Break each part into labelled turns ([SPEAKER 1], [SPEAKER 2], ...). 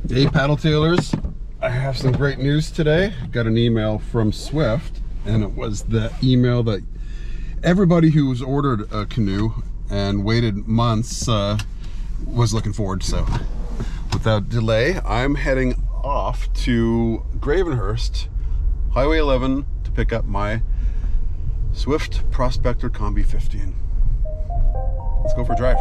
[SPEAKER 1] Hey paddle tailors, I have some great news today. Got an email from Swift, and it was the email that everybody who's ordered a canoe and waited months was looking forward to. So without delay, I'm heading off to Gravenhurst, Highway 11, to pick up my Swift Prospector Combi 15. Let's go for a drive.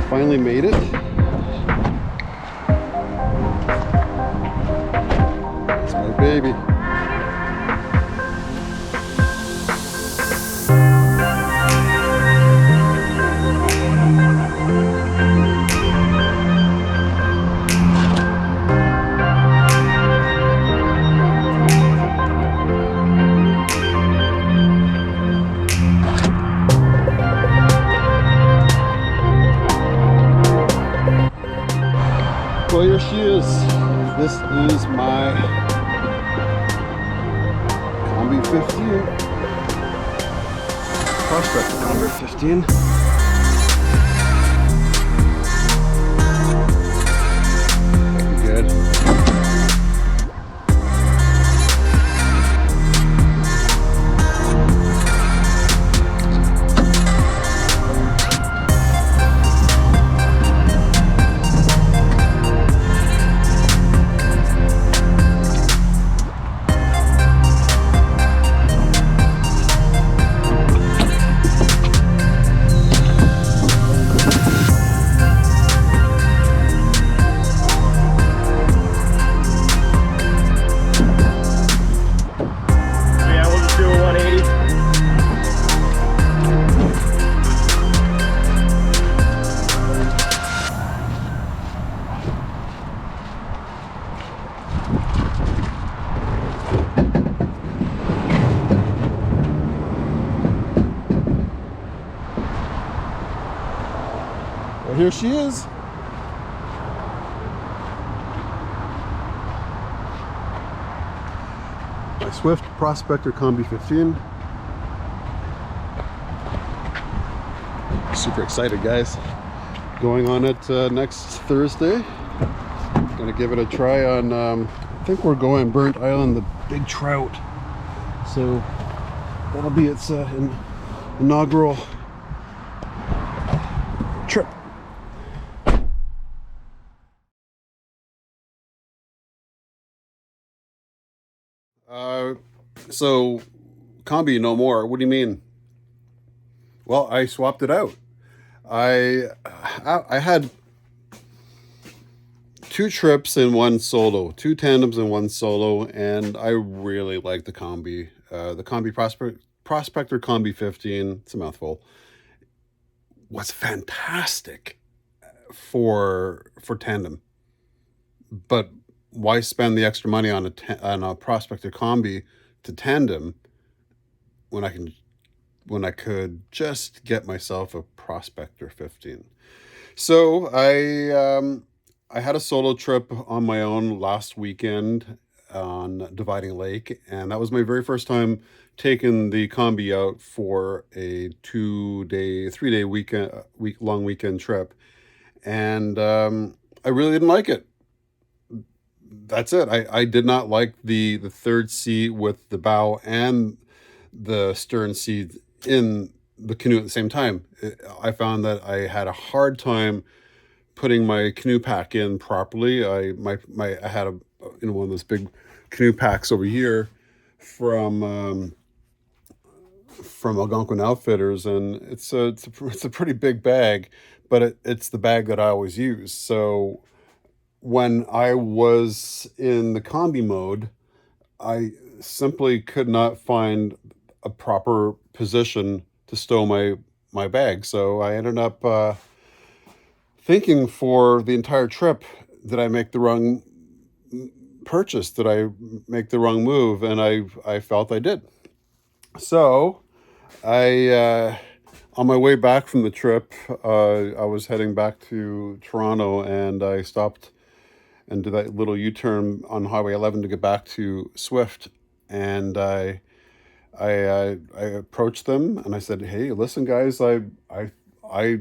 [SPEAKER 1] Finally made it. It's my baby. Well, here she is. This is my Combi 15. Prospector Combi 15. Good. Well, here she is. My Swift Prospector Combi 15. Super excited, guys. Going on it next Thursday. Gonna give it a try on, I think we're going Burnt Island, the Big Trout. So that'll be its inaugural trip. So Combi no more. What do you mean? Well, I swapped it out. I had two trips in one solo, two tandems in one solo, and I really like the Combi. The Combi Prospector Combi 15. It's a mouthful. Was fantastic for tandem, but why spend the extra money on a Prospector Combi to tandem when I could just get myself a Prospector 15? So I had a solo trip on my own last weekend on Dividing Lake, and that was my very first time taking the Combi out for a 3-day week-long weekend trip, and I really didn't like it. that's it. I did not like the third seat with the bow and the stern seat in the canoe at the same time. I found that I had a hard time putting my canoe pack in properly. I had one of those big canoe packs over here from Algonquin Outfitters, and it's a pretty big bag, but it's the bag that I always use. So when I was in the combi mode, I simply could not find a proper position to stow my bag. So I ended up thinking for the entire trip, did I make the wrong purchase? Did I make the wrong move? And I felt I did. So I on my way back from the trip, I was heading back to Toronto, and I stopped and did that little U-turn on Highway 11 to get back to Swift. And I approached them and I said, "Hey, listen, guys, I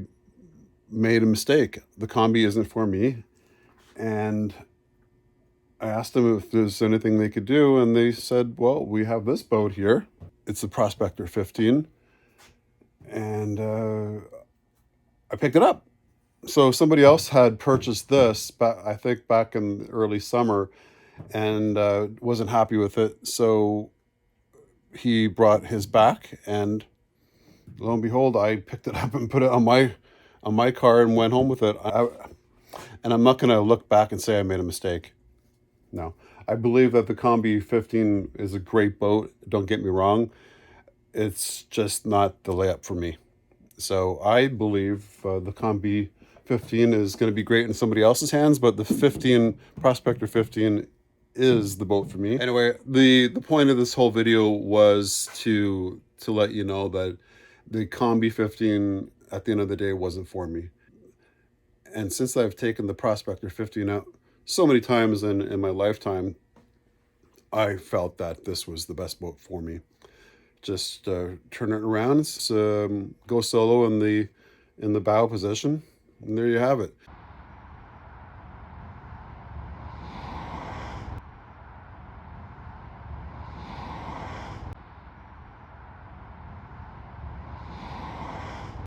[SPEAKER 1] made a mistake. The combi isn't for me." And I asked them if there's anything they could do, and they said, "Well, we have this boat here. It's the Prospector 15." And I picked it up. So somebody else had purchased this, I think back in the early summer, and wasn't happy with it. So he brought his back, and lo and behold, I picked it up and put it on my car and went home with it. And I'm not going to look back and say I made a mistake. No, I believe that the Combi 15 is a great boat. Don't get me wrong. It's just not the layup for me. So I believe the Combi 15 is going to be great in somebody else's hands, but the 15 Prospector 15 is the boat for me. Anyway, the point of this whole video was to let you know that the Combi 15 at the end of the day wasn't for me. And since I've taken the Prospector 15 out so many times in my lifetime, I felt that this was the best boat for me. Just turn it around, go solo in the bow position, and there you have it.